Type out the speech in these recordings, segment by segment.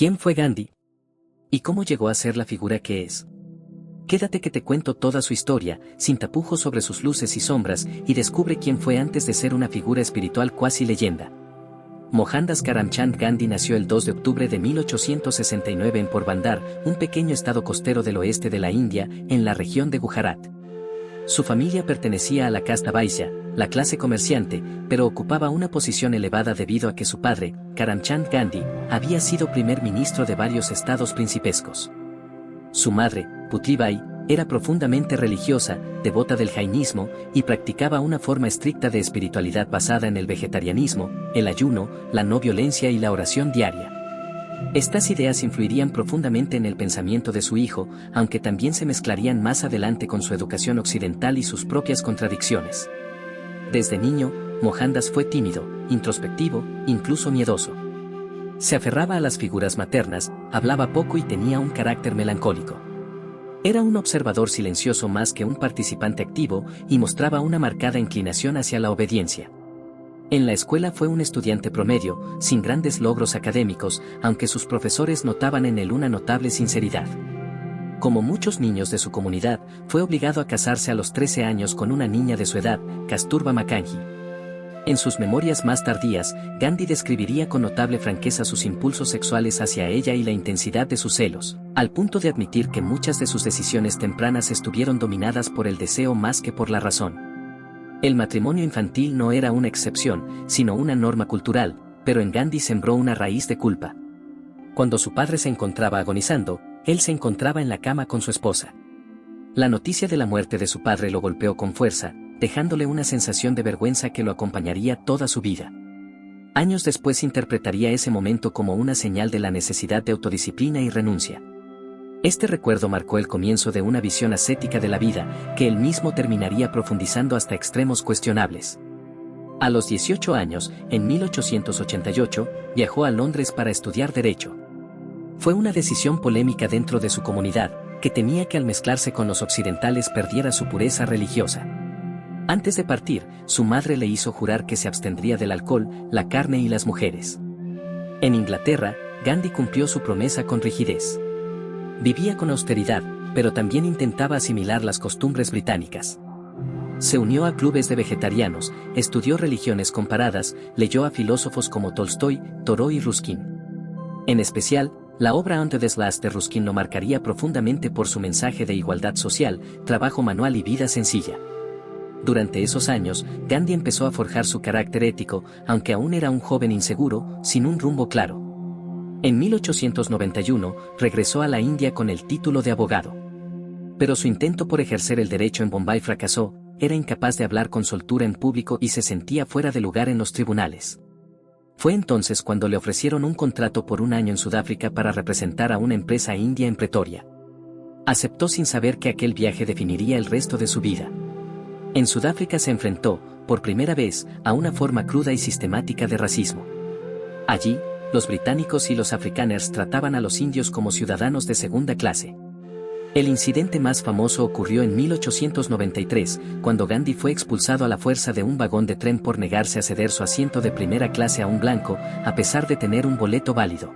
¿Quién fue Gandhi? ¿Y cómo llegó a ser la figura que es? Quédate que te cuento toda su historia, sin tapujos sobre sus luces y sombras, y descubre quién fue antes de ser una figura espiritual cuasi leyenda. Mohandas Karamchand Gandhi nació el 2 de octubre de 1869 en Porbandar, un pequeño estado costero del oeste de la India, en la región de Gujarat. Su familia pertenecía a la casta Vaishya, la clase comerciante, pero ocupaba una posición elevada debido a que su padre, Karamchand Gandhi, había sido primer ministro de varios estados principescos. Su madre, Putribai, era profundamente religiosa, devota del jainismo, y practicaba una forma estricta de espiritualidad basada en el vegetarianismo, el ayuno, la no violencia y la oración diaria. Estas ideas influirían profundamente en el pensamiento de su hijo, aunque también se mezclarían más adelante con su educación occidental y sus propias contradicciones. Desde niño, Mohandas fue tímido, introspectivo, incluso miedoso. Se aferraba a las figuras maternas, hablaba poco y tenía un carácter melancólico. Era un observador silencioso más que un participante activo y mostraba una marcada inclinación hacia la obediencia. En la escuela fue un estudiante promedio, sin grandes logros académicos, aunque sus profesores notaban en él una notable sinceridad. Como muchos niños de su comunidad, fue obligado a casarse a los 13 años con una niña de su edad, Kasturba Makanji. En sus memorias más tardías, Gandhi describiría con notable franqueza sus impulsos sexuales hacia ella y la intensidad de sus celos, al punto de admitir que muchas de sus decisiones tempranas estuvieron dominadas por el deseo más que por la razón. El matrimonio infantil no era una excepción, sino una norma cultural, pero en Gandhi sembró una raíz de culpa. Cuando su padre se encontraba agonizando, él se encontraba en la cama con su esposa. La noticia de la muerte de su padre lo golpeó con fuerza, dejándole una sensación de vergüenza que lo acompañaría toda su vida. Años después interpretaría ese momento como una señal de la necesidad de autodisciplina y renuncia. Este recuerdo marcó el comienzo de una visión ascética de la vida, que él mismo terminaría profundizando hasta extremos cuestionables. A los 18 años, en 1888, viajó a Londres para estudiar Derecho. Fue una decisión polémica dentro de su comunidad, que temía que al mezclarse con los occidentales perdiera su pureza religiosa. Antes de partir, su madre le hizo jurar que se abstendría del alcohol, la carne y las mujeres. En Inglaterra, Gandhi cumplió su promesa con rigidez. Vivía con austeridad, pero también intentaba asimilar las costumbres británicas. Se unió a clubes de vegetarianos, estudió religiones comparadas, leyó a filósofos como Tolstoy, Thoreau y Ruskin. En especial, la obra Under the Slash de Ruskin lo marcaría profundamente por su mensaje de igualdad social, trabajo manual y vida sencilla. Durante esos años, Gandhi empezó a forjar su carácter ético, aunque aún era un joven inseguro, sin un rumbo claro. En 1891, regresó a la India con el título de abogado. Pero su intento por ejercer el derecho en Bombay fracasó, era incapaz de hablar con soltura en público y se sentía fuera de lugar en los tribunales. Fue entonces cuando le ofrecieron un contrato por un año en Sudáfrica para representar a una empresa india en Pretoria. Aceptó sin saber que aquel viaje definiría el resto de su vida. En Sudáfrica se enfrentó, por primera vez, a una forma cruda y sistemática de racismo. Allí, los británicos y los afrikaners trataban a los indios como ciudadanos de segunda clase. El incidente más famoso ocurrió en 1893, cuando Gandhi fue expulsado a la fuerza de un vagón de tren por negarse a ceder su asiento de primera clase a un blanco, a pesar de tener un boleto válido.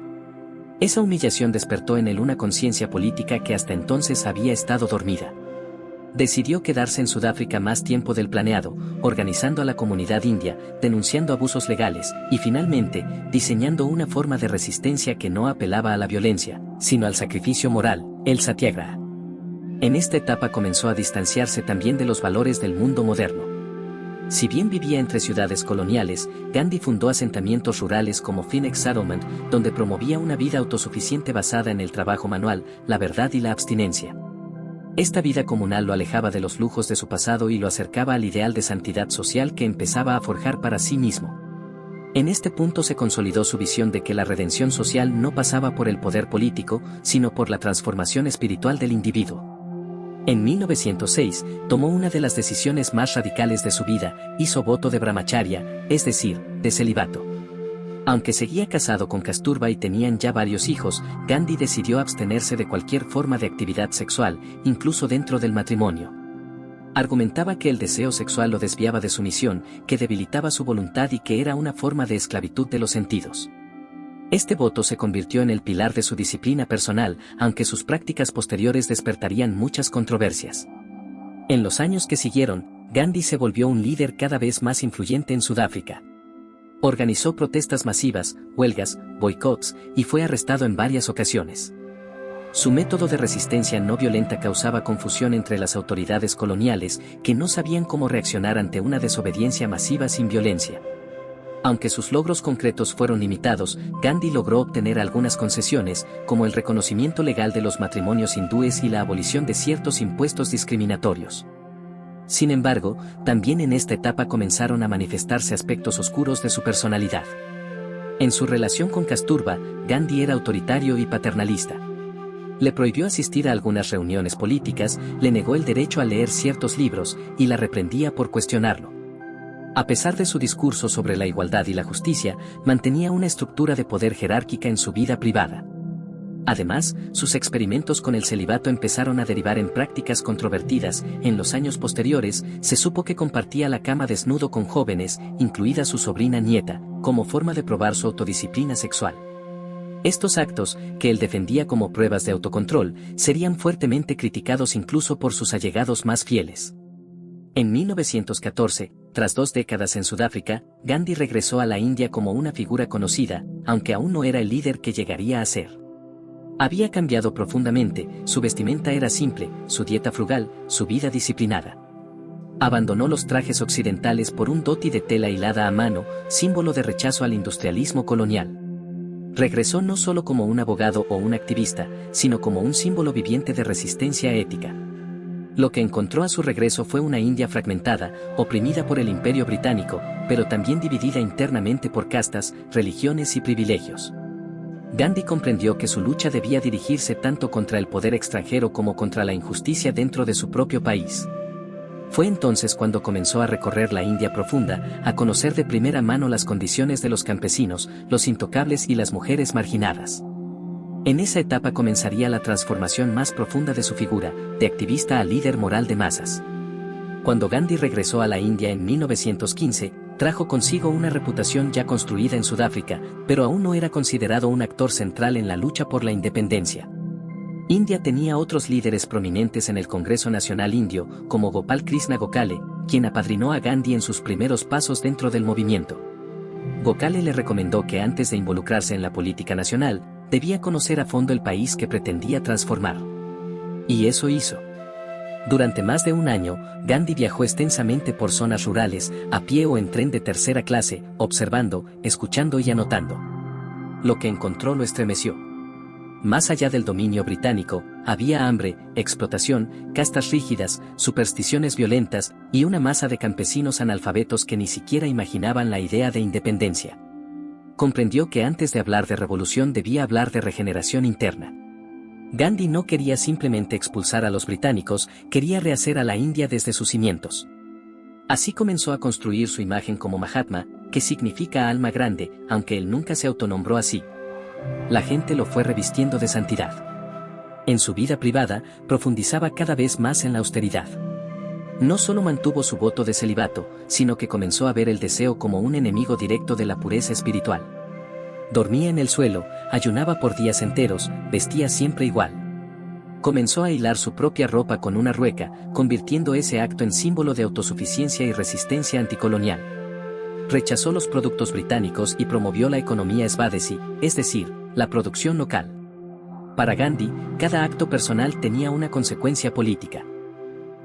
Esa humillación despertó en él una conciencia política que hasta entonces había estado dormida. Decidió quedarse en Sudáfrica más tiempo del planeado, organizando a la comunidad india, denunciando abusos legales, y finalmente, diseñando una forma de resistencia que no apelaba a la violencia, sino al sacrificio moral, el satyagraha. En esta etapa comenzó a distanciarse también de los valores del mundo moderno. Si bien vivía entre ciudades coloniales, Gandhi fundó asentamientos rurales como Phoenix Settlement, donde promovía una vida autosuficiente basada en el trabajo manual, la verdad y la abstinencia. Esta vida comunal lo alejaba de los lujos de su pasado y lo acercaba al ideal de santidad social que empezaba a forjar para sí mismo. En este punto se consolidó su visión de que la redención social no pasaba por el poder político, sino por la transformación espiritual del individuo. En 1906, tomó una de las decisiones más radicales de su vida, hizo voto de brahmacharya, es decir, de celibato. Aunque seguía casado con Kasturba y tenían ya varios hijos, Gandhi decidió abstenerse de cualquier forma de actividad sexual, incluso dentro del matrimonio. Argumentaba que el deseo sexual lo desviaba de su misión, que debilitaba su voluntad y que era una forma de esclavitud de los sentidos. Este voto se convirtió en el pilar de su disciplina personal, aunque sus prácticas posteriores despertarían muchas controversias. En los años que siguieron, Gandhi se volvió un líder cada vez más influyente en Sudáfrica. Organizó protestas masivas, huelgas, boicots, y fue arrestado en varias ocasiones. Su método de resistencia no violenta causaba confusión entre las autoridades coloniales, que no sabían cómo reaccionar ante una desobediencia masiva sin violencia. Aunque sus logros concretos fueron limitados, Gandhi logró obtener algunas concesiones, como el reconocimiento legal de los matrimonios hindúes y la abolición de ciertos impuestos discriminatorios. Sin embargo, también en esta etapa comenzaron a manifestarse aspectos oscuros de su personalidad. En su relación con Kasturba, Gandhi era autoritario y paternalista. Le prohibió asistir a algunas reuniones políticas, le negó el derecho a leer ciertos libros, y la reprendía por cuestionarlo. A pesar de su discurso sobre la igualdad y la justicia, mantenía una estructura de poder jerárquica en su vida privada. Además, sus experimentos con el celibato empezaron a derivar en prácticas controvertidas. En los años posteriores, se supo que compartía la cama desnudo con jóvenes, incluida su sobrina nieta, como forma de probar su autodisciplina sexual. Estos actos, que él defendía como pruebas de autocontrol, serían fuertemente criticados incluso por sus allegados más fieles. En 1914, tras 2 décadas en Sudáfrica, Gandhi regresó a la India como una figura conocida, aunque aún no era el líder que llegaría a ser. Había cambiado profundamente, su vestimenta era simple, su dieta frugal, su vida disciplinada. Abandonó los trajes occidentales por un dhoti de tela hilada a mano, símbolo de rechazo al industrialismo colonial. Regresó no solo como un abogado o un activista, sino como un símbolo viviente de resistencia ética. Lo que encontró a su regreso fue una India fragmentada, oprimida por el Imperio Británico, pero también dividida internamente por castas, religiones y privilegios. Gandhi comprendió que su lucha debía dirigirse tanto contra el poder extranjero como contra la injusticia dentro de su propio país. Fue entonces cuando comenzó a recorrer la India profunda, a conocer de primera mano las condiciones de los campesinos, los intocables y las mujeres marginadas. En esa etapa comenzaría la transformación más profunda de su figura, de activista a líder moral de masas. Cuando Gandhi regresó a la India en 1915, trajo consigo una reputación ya construida en Sudáfrica, pero aún no era considerado un actor central en la lucha por la independencia. India tenía otros líderes prominentes en el Congreso Nacional Indio, como Gopal Krishna Gokhale, quien apadrinó a Gandhi en sus primeros pasos dentro del movimiento. Gokhale le recomendó que antes de involucrarse en la política nacional, debía conocer a fondo el país que pretendía transformar. Y eso hizo. Durante más de un año, Gandhi viajó extensamente por zonas rurales, a pie o en tren de tercera clase, observando, escuchando y anotando. Lo que encontró lo estremeció. Más allá del dominio británico, había hambre, explotación, castas rígidas, supersticiones violentas, y una masa de campesinos analfabetos que ni siquiera imaginaban la idea de independencia. Comprendió que antes de hablar de revolución debía hablar de regeneración interna. Gandhi no quería simplemente expulsar a los británicos, quería rehacer a la India desde sus cimientos. Así comenzó a construir su imagen como Mahatma, que significa alma grande, aunque él nunca se autonombró así. La gente lo fue revistiendo de santidad. En su vida privada, profundizaba cada vez más en la austeridad. No solo mantuvo su voto de celibato, sino que comenzó a ver el deseo como un enemigo directo de la pureza espiritual. Dormía en el suelo, ayunaba por días enteros, vestía siempre igual. Comenzó a hilar su propia ropa con una rueca, convirtiendo ese acto en símbolo de autosuficiencia y resistencia anticolonial. Rechazó los productos británicos y promovió la economía Swadesi, es decir, la producción local. Para Gandhi, cada acto personal tenía una consecuencia política.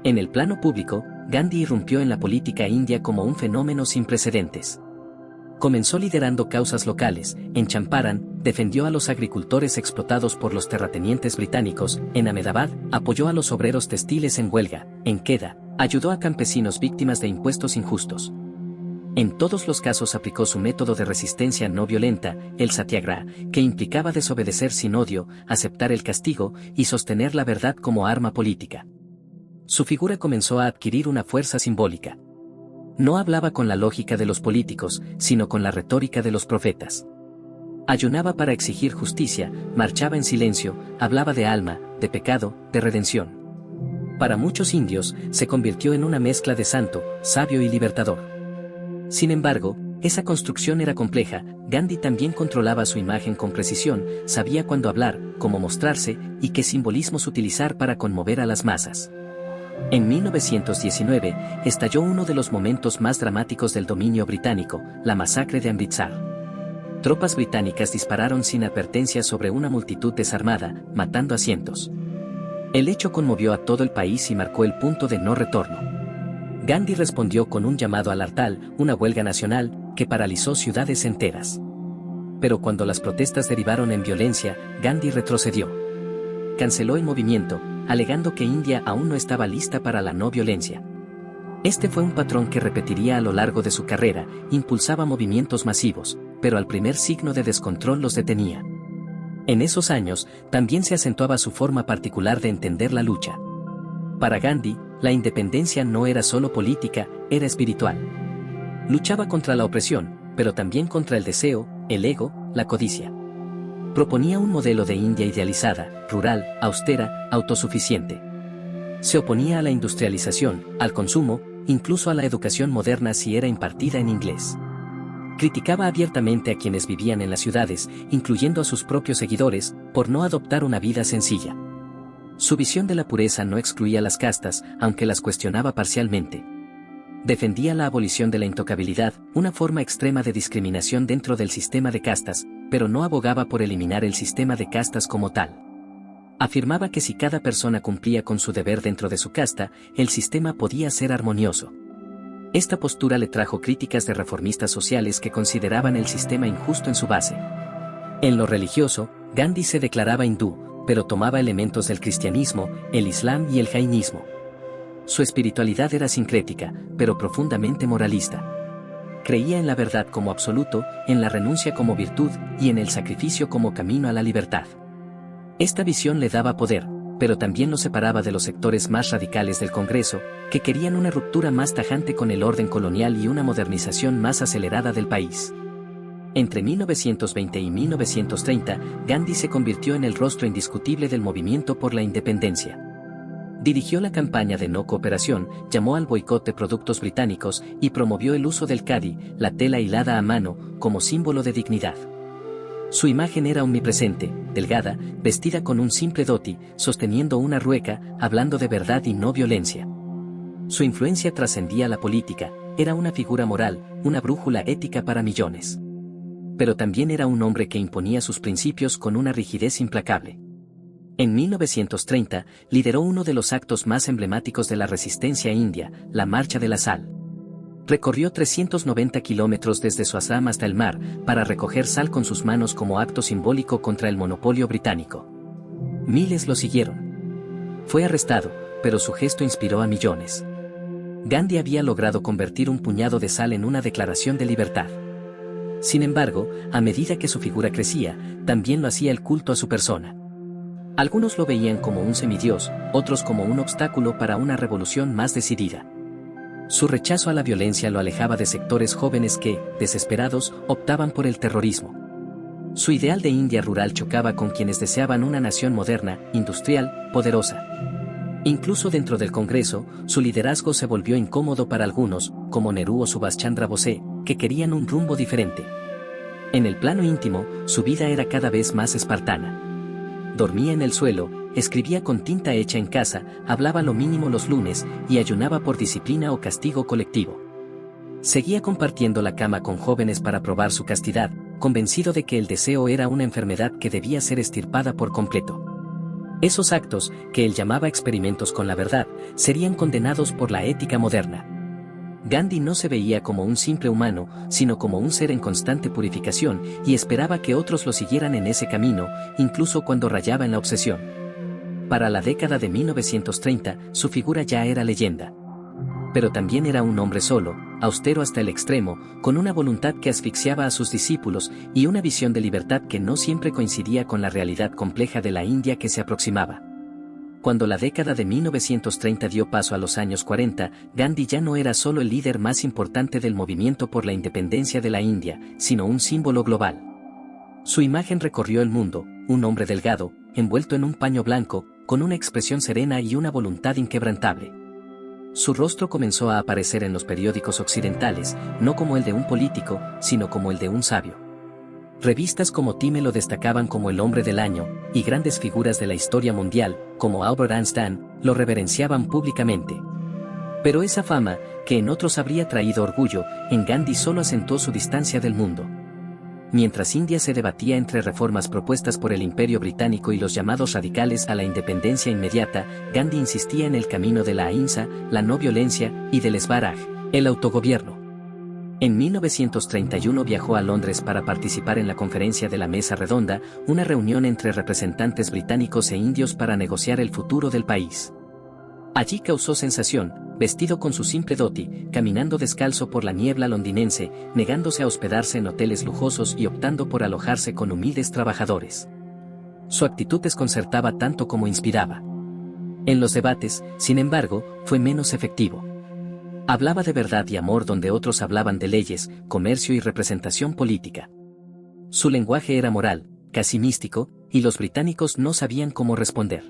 En el plano público, Gandhi irrumpió en la política india como un fenómeno sin precedentes. Comenzó liderando causas locales. En Champaran, defendió a los agricultores explotados por los terratenientes británicos. En Ahmedabad, apoyó a los obreros textiles en huelga. En Queda, ayudó a campesinos víctimas de impuestos injustos. En todos los casos aplicó su método de resistencia no violenta, el satyagraha, que implicaba desobedecer sin odio, aceptar el castigo y sostener la verdad como arma política. Su figura comenzó a adquirir una fuerza simbólica. No hablaba con la lógica de los políticos, sino con la retórica de los profetas. Ayunaba para exigir justicia, marchaba en silencio, hablaba de alma, de pecado, de redención. Para muchos indios, se convirtió en una mezcla de santo, sabio y libertador. Sin embargo, Esa construcción era compleja. Gandhi también controlaba su imagen con precisión, sabía cuándo hablar, cómo mostrarse y qué simbolismos utilizar para conmover a las masas. En 1919, estalló uno de los momentos más dramáticos del dominio británico, la masacre de Amritsar. Tropas británicas dispararon sin advertencia sobre una multitud desarmada, matando a cientos. El hecho conmovió a todo el país y marcó el punto de no retorno. Gandhi respondió con un llamado al Hartal, una huelga nacional, que paralizó ciudades enteras. Pero cuando las protestas derivaron en violencia, Gandhi retrocedió. Canceló el movimiento, alegando que India aún no estaba lista para la no violencia. Este fue un patrón que repetiría a lo largo de su carrera, impulsaba movimientos masivos, pero al primer signo de descontrol los detenía. En esos años, también se acentuaba su forma particular de entender la lucha. Para Gandhi, la independencia no era solo política, era espiritual. Luchaba contra la opresión, pero también contra el deseo, el ego, la codicia. Proponía un modelo de India idealizada, rural, austera, autosuficiente. Se oponía a la industrialización, al consumo, incluso a la educación moderna si era impartida en inglés. Criticaba abiertamente a quienes vivían en las ciudades, incluyendo a sus propios seguidores, por no adoptar una vida sencilla. Su visión de la pureza no excluía las castas, aunque las cuestionaba parcialmente. Defendía la abolición de la intocabilidad, una forma extrema de discriminación dentro del sistema de castas, pero no abogaba por eliminar el sistema de castas como tal. Afirmaba que si cada persona cumplía con su deber dentro de su casta, el sistema podía ser armonioso. Esta postura le trajo críticas de reformistas sociales que consideraban el sistema injusto en su base. En lo religioso, Gandhi se declaraba hindú, pero tomaba elementos del cristianismo, el islam y el jainismo. Su espiritualidad era sincrética, pero profundamente moralista. Creía en la verdad como absoluto, en la renuncia como virtud y en el sacrificio como camino a la libertad. Esta visión le daba poder, pero también lo separaba de los sectores más radicales del Congreso, que querían una ruptura más tajante con el orden colonial y una modernización más acelerada del país. Entre 1920 y 1930, Gandhi se convirtió en el rostro indiscutible del movimiento por la independencia. Dirigió la campaña de no cooperación, llamó al boicot de productos británicos y promovió el uso del khadi, la tela hilada a mano, como símbolo de dignidad. Su imagen era omnipresente, delgada, vestida con un simple dhoti, sosteniendo una rueca, hablando de verdad y no violencia. Su influencia trascendía la política, era una figura moral, una brújula ética para millones. Pero también era un hombre que imponía sus principios con una rigidez implacable. En 1930, lideró uno de los actos más emblemáticos de la resistencia india, la Marcha de la Sal. Recorrió 390 kilómetros desde su ashram hasta el mar, para recoger sal con sus manos como acto simbólico contra el monopolio británico. Miles lo siguieron. Fue arrestado, pero su gesto inspiró a millones. Gandhi había logrado convertir un puñado de sal en una declaración de libertad. Sin embargo, a medida que su figura crecía, también lo hacía el culto a su persona. Algunos lo veían como un semidios, otros como un obstáculo para una revolución más decidida. Su rechazo a la violencia lo alejaba de sectores jóvenes que, desesperados, optaban por el terrorismo. Su ideal de India rural chocaba con quienes deseaban una nación moderna, industrial, poderosa. Incluso dentro del Congreso, su liderazgo se volvió incómodo para algunos, como Nehru o Subhash Chandra Bose, que querían un rumbo diferente. En el plano íntimo, su vida era cada vez más espartana. Dormía en el suelo, escribía con tinta hecha en casa, hablaba lo mínimo los lunes y ayunaba por disciplina o castigo colectivo. Seguía compartiendo la cama con jóvenes para probar su castidad, convencido de que el deseo era una enfermedad que debía ser extirpada por completo. Esos actos, que él llamaba experimentos con la verdad, serían condenados por la ética moderna. Gandhi no se veía como un simple humano, sino como un ser en constante purificación, y esperaba que otros lo siguieran en ese camino, incluso cuando rayaba en la obsesión. Para la década de 1930, su figura ya era leyenda. Pero también era un hombre solo, austero hasta el extremo, con una voluntad que asfixiaba a sus discípulos y una visión de libertad que no siempre coincidía con la realidad compleja de la India que se aproximaba. Cuando la década de 1930 dio paso a los años 40, Gandhi ya no era solo el líder más importante del movimiento por la independencia de la India, sino un símbolo global. Su imagen recorrió el mundo, un hombre delgado, envuelto en un paño blanco, con una expresión serena y una voluntad inquebrantable. Su rostro comenzó a aparecer en los periódicos occidentales, no como el de un político, sino como el de un sabio. Revistas como Time lo destacaban como el hombre del año, y grandes figuras de la historia mundial, como Albert Einstein, lo reverenciaban públicamente. Pero esa fama, que en otros habría traído orgullo, en Gandhi solo acentuó su distancia del mundo. Mientras India se debatía entre reformas propuestas por el Imperio Británico y los llamados radicales a la independencia inmediata, Gandhi insistía en el camino de la ahimsa, la no violencia, y del Swaraj, el autogobierno. En 1931 viajó a Londres para participar en la conferencia de la Mesa Redonda, una reunión entre representantes británicos e indios para negociar el futuro del país. Allí causó sensación, vestido con su simple dhoti, caminando descalzo por la niebla londinense, negándose a hospedarse en hoteles lujosos y optando por alojarse con humildes trabajadores. Su actitud desconcertaba tanto como inspiraba. En los debates, sin embargo, fue menos efectivo. Hablaba de verdad y amor donde otros hablaban de leyes, comercio y representación política. Su lenguaje era moral, casi místico, y los británicos no sabían cómo responder.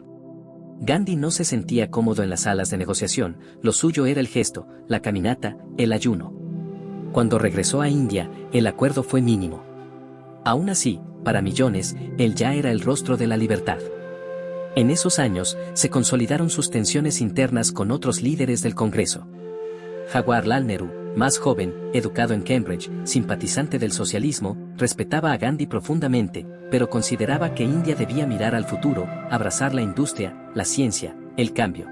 Gandhi no se sentía cómodo en las salas de negociación, lo suyo era el gesto, la caminata, el ayuno. Cuando regresó a India, el acuerdo fue mínimo. Aún así, para millones, él ya era el rostro de la libertad. En esos años, se consolidaron sus tensiones internas con otros líderes del Congreso. Jawaharlal Nehru, más joven, educado en Cambridge, simpatizante del socialismo, respetaba a Gandhi profundamente, pero consideraba que India debía mirar al futuro, abrazar la industria, la ciencia, el cambio.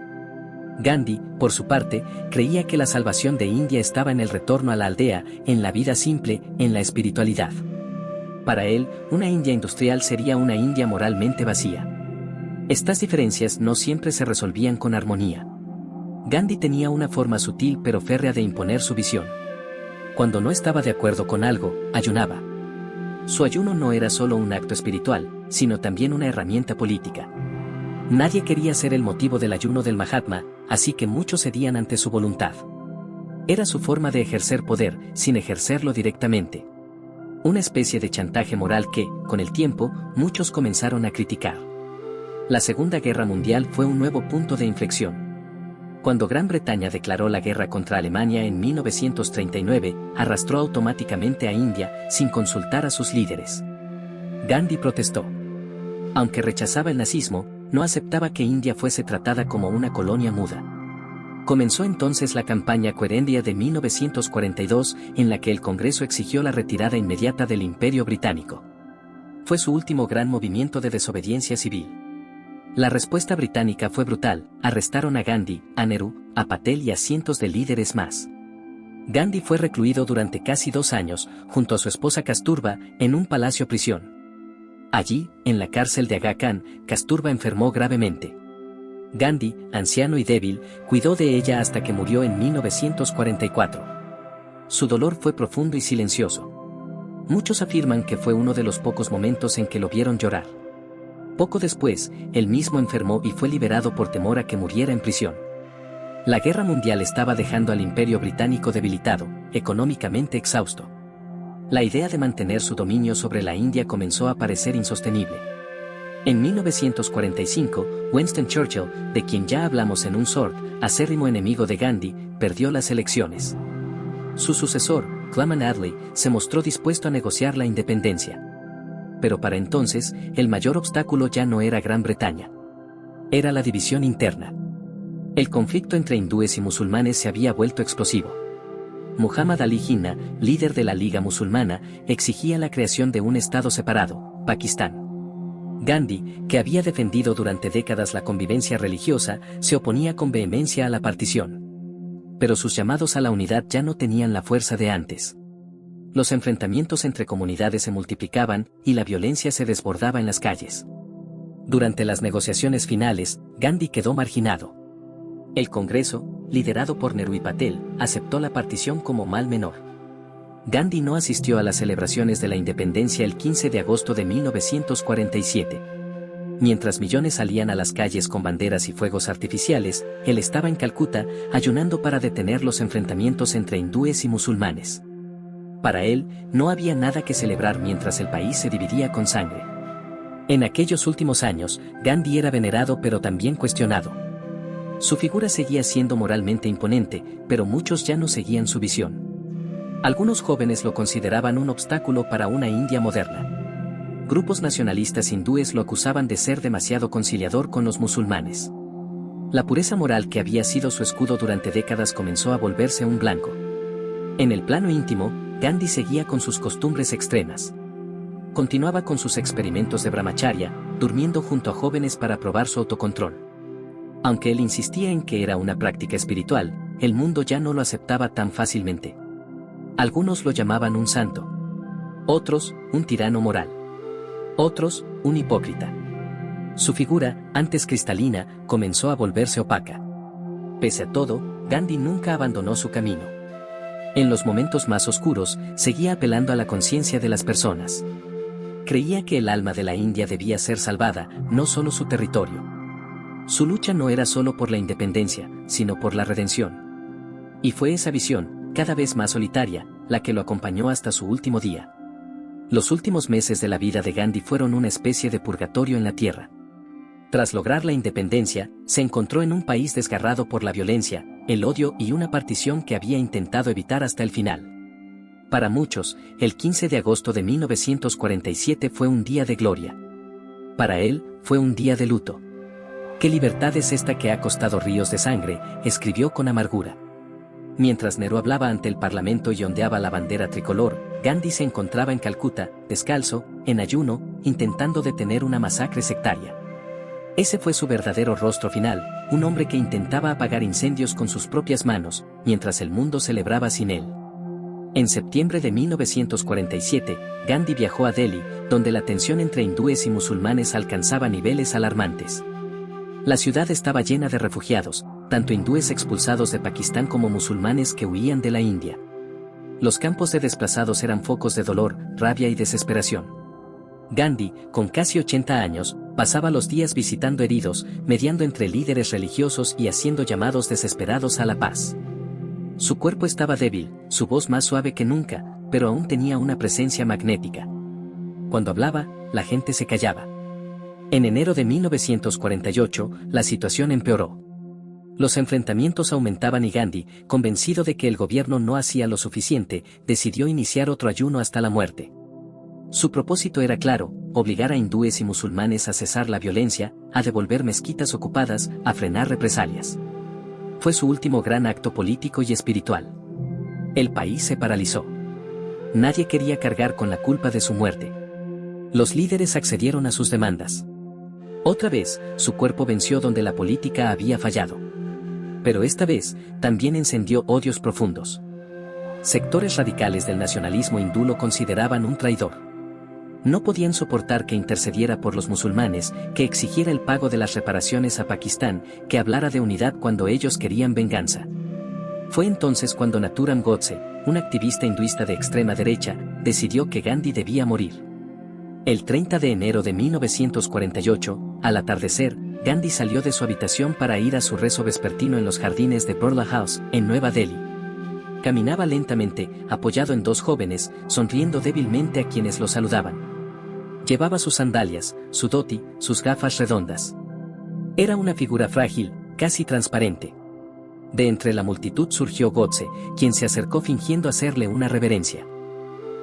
Gandhi, por su parte, creía que la salvación de India estaba en el retorno a la aldea, en la vida simple, en la espiritualidad. Para él, una India industrial sería una India moralmente vacía. Estas diferencias no siempre se resolvían con armonía. Gandhi tenía una forma sutil pero férrea de imponer su visión. Cuando no estaba de acuerdo con algo, ayunaba. Su ayuno no era solo un acto espiritual, sino también una herramienta política. Nadie quería ser el motivo del ayuno del Mahatma, así que muchos cedían ante su voluntad. Era su forma de ejercer poder, sin ejercerlo directamente. Una especie de chantaje moral que, con el tiempo, muchos comenzaron a criticar. La Segunda Guerra Mundial fue un nuevo punto de inflexión. Cuando Gran Bretaña declaró la guerra contra Alemania en 1939, arrastró automáticamente a India, sin consultar a sus líderes. Gandhi protestó. Aunque rechazaba el nazismo, no aceptaba que India fuese tratada como una colonia muda. Comenzó entonces la campaña Quit India de 1942, en la que el Congreso exigió la retirada inmediata del Imperio Británico. Fue su último gran movimiento de desobediencia civil. La respuesta británica fue brutal, arrestaron a Gandhi, a Nehru, a Patel y a cientos de líderes más. Gandhi fue recluido durante casi 2 años, junto a su esposa Kasturba, en un palacio prisión. Allí, en la cárcel de Aga Khan, Kasturba enfermó gravemente. Gandhi, anciano y débil, cuidó de ella hasta que murió en 1944. Su dolor fue profundo y silencioso. Muchos afirman que fue uno de los pocos momentos en que lo vieron llorar. Poco después, él mismo enfermó y fue liberado por temor a que muriera en prisión. La guerra mundial estaba dejando al Imperio Británico debilitado, económicamente exhausto. La idea de mantener su dominio sobre la India comenzó a parecer insostenible. En 1945, Winston Churchill, de quien ya hablamos en un short, acérrimo enemigo de Gandhi, perdió las elecciones. Su sucesor, Clement Attlee, se mostró dispuesto a negociar la independencia. Pero para entonces, el mayor obstáculo ya no era Gran Bretaña. Era la división interna. El conflicto entre hindúes y musulmanes se había vuelto explosivo. Muhammad Ali Jinnah, líder de la Liga Musulmana, exigía la creación de un estado separado, Pakistán. Gandhi, que había defendido durante décadas la convivencia religiosa, se oponía con vehemencia a la partición. Pero sus llamados a la unidad ya no tenían la fuerza de antes. Los enfrentamientos entre comunidades se multiplicaban y la violencia se desbordaba en las calles. Durante las negociaciones finales, Gandhi quedó marginado. El Congreso, liderado por Nehru y Patel, aceptó la partición como mal menor. Gandhi no asistió a las celebraciones de la independencia el 15 de agosto de 1947. Mientras millones salían a las calles con banderas y fuegos artificiales, él estaba en Calcuta, ayunando para detener los enfrentamientos entre hindúes y musulmanes. Para él, no había nada que celebrar mientras el país se dividía con sangre. En aquellos últimos años, Gandhi era venerado pero también cuestionado. Su figura seguía siendo moralmente imponente, pero muchos ya no seguían su visión. Algunos jóvenes lo consideraban un obstáculo para una India moderna. Grupos nacionalistas hindúes lo acusaban de ser demasiado conciliador con los musulmanes. La pureza moral que había sido su escudo durante décadas comenzó a volverse un blanco. En el plano íntimo, Gandhi seguía con sus costumbres extremas. Continuaba con sus experimentos de brahmacharya, durmiendo junto a jóvenes para probar su autocontrol. Aunque él insistía en que era una práctica espiritual, el mundo ya no lo aceptaba tan fácilmente. Algunos lo llamaban un santo. Otros, un tirano moral. Otros, un hipócrita. Su figura, antes cristalina, comenzó a volverse opaca. Pese a todo, Gandhi nunca abandonó su camino. En los momentos más oscuros, seguía apelando a la conciencia de las personas. Creía que el alma de la India debía ser salvada, no solo su territorio. Su lucha no era solo por la independencia, sino por la redención. Y fue esa visión, cada vez más solitaria, la que lo acompañó hasta su último día. Los últimos meses de la vida de Gandhi fueron una especie de purgatorio en la tierra. Tras lograr la independencia, se encontró en un país desgarrado por la violencia, el odio y una partición que había intentado evitar hasta el final. Para muchos, el 15 de agosto de 1947 fue un día de gloria. Para él, fue un día de luto. «¿Qué libertad es esta que ha costado ríos de sangre?», escribió con amargura. Mientras Nehru hablaba ante el parlamento y ondeaba la bandera tricolor, Gandhi se encontraba en Calcuta, descalzo, en ayuno, intentando detener una masacre sectaria. Ese fue su verdadero rostro final, un hombre que intentaba apagar incendios con sus propias manos, mientras el mundo celebraba sin él. En septiembre de 1947, Gandhi viajó a Delhi, donde la tensión entre hindúes y musulmanes alcanzaba niveles alarmantes. La ciudad estaba llena de refugiados, tanto hindúes expulsados de Pakistán como musulmanes que huían de la India. Los campos de desplazados eran focos de dolor, rabia y desesperación. Gandhi, con casi 80 años, pasaba los días visitando heridos, mediando entre líderes religiosos y haciendo llamados desesperados a la paz. Su cuerpo estaba débil, su voz más suave que nunca, pero aún tenía una presencia magnética. Cuando hablaba, la gente se callaba. En enero de 1948, la situación empeoró. Los enfrentamientos aumentaban y Gandhi, convencido de que el gobierno no hacía lo suficiente, decidió iniciar otro ayuno hasta la muerte. Su propósito era claro: obligar a hindúes y musulmanes a cesar la violencia, a devolver mezquitas ocupadas, a frenar represalias. Fue su último gran acto político y espiritual. El país se paralizó. Nadie quería cargar con la culpa de su muerte. Los líderes accedieron a sus demandas. Otra vez, su cuerpo venció donde la política había fallado. Pero esta vez, también encendió odios profundos. Sectores radicales del nacionalismo hindú lo consideraban un traidor. No podían soportar que intercediera por los musulmanes, que exigiera el pago de las reparaciones a Pakistán, que hablara de unidad cuando ellos querían venganza. Fue entonces cuando Nathuram Godse, un activista hinduista de extrema derecha, decidió que Gandhi debía morir. El 30 de enero de 1948, al atardecer, Gandhi salió de su habitación para ir a su rezo vespertino en los jardines de Birla House, en Nueva Delhi. Caminaba lentamente, apoyado en dos jóvenes, sonriendo débilmente a quienes lo saludaban. Llevaba sus sandalias, su dhoti, sus gafas redondas. Era una figura frágil, casi transparente. De entre la multitud surgió Godse, quien se acercó fingiendo hacerle una reverencia.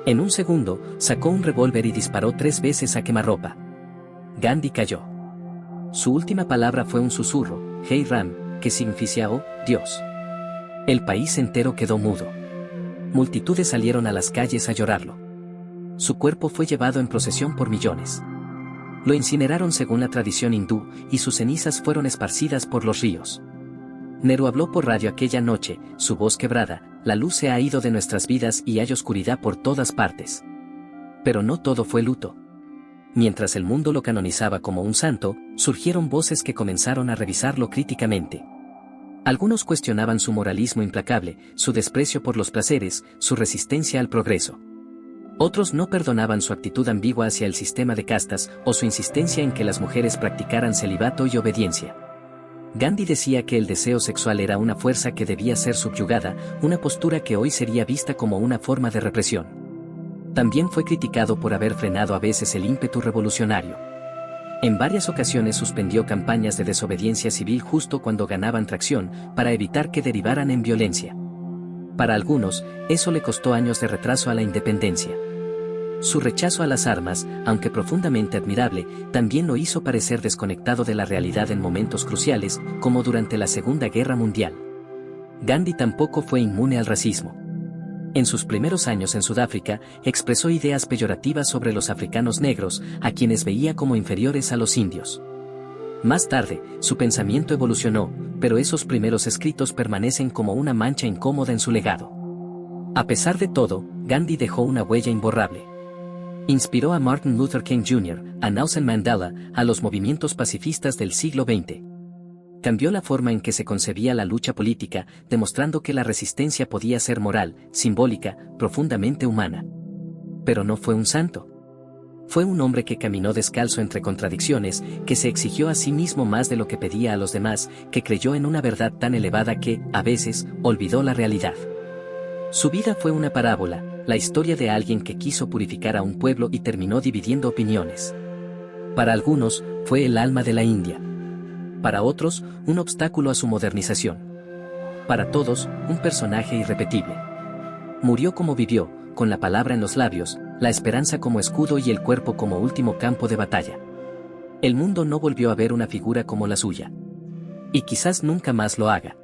En un segundo, sacó un revólver y disparó 3 veces a quemarropa. Gandhi cayó. Su última palabra fue un susurro, Hey Ram, que significa «Oh, Dios». El país entero quedó mudo. Multitudes salieron a las calles a llorarlo. Su cuerpo fue llevado en procesión por millones. Lo incineraron según la tradición hindú, y sus cenizas fueron esparcidas por los ríos. Nehru habló por radio aquella noche, su voz quebrada: la luz se ha ido de nuestras vidas y hay oscuridad por todas partes. Pero no todo fue luto. Mientras el mundo lo canonizaba como un santo, surgieron voces que comenzaron a revisarlo críticamente. Algunos cuestionaban su moralismo implacable, su desprecio por los placeres, su resistencia al progreso. Otros no perdonaban su actitud ambigua hacia el sistema de castas o su insistencia en que las mujeres practicaran celibato y obediencia. Gandhi decía que el deseo sexual era una fuerza que debía ser subyugada, una postura que hoy sería vista como una forma de represión. También fue criticado por haber frenado a veces el ímpetu revolucionario. En varias ocasiones suspendió campañas de desobediencia civil justo cuando ganaban tracción, para evitar que derivaran en violencia. Para algunos, eso le costó años de retraso a la independencia. Su rechazo a las armas, aunque profundamente admirable, también lo hizo parecer desconectado de la realidad en momentos cruciales, como durante la Segunda Guerra Mundial. Gandhi tampoco fue inmune al racismo. En sus primeros años en Sudáfrica, expresó ideas peyorativas sobre los africanos negros, a quienes veía como inferiores a los indios. Más tarde, su pensamiento evolucionó, pero esos primeros escritos permanecen como una mancha incómoda en su legado. A pesar de todo, Gandhi dejó una huella imborrable. Inspiró a Martin Luther King Jr., a Nelson Mandela, a los movimientos pacifistas del siglo XX. Cambió la forma en que se concebía la lucha política, demostrando que la resistencia podía ser moral, simbólica, profundamente humana. Pero no fue un santo. Fue un hombre que caminó descalzo entre contradicciones, que se exigió a sí mismo más de lo que pedía a los demás, que creyó en una verdad tan elevada que, a veces, olvidó la realidad. Su vida fue una parábola, la historia de alguien que quiso purificar a un pueblo y terminó dividiendo opiniones. Para algunos, fue el alma de la India. Para otros, un obstáculo a su modernización. Para todos, un personaje irrepetible. Murió como vivió, con la palabra en los labios, la esperanza como escudo y el cuerpo como último campo de batalla. El mundo no volvió a ver una figura como la suya. Y quizás nunca más lo haga.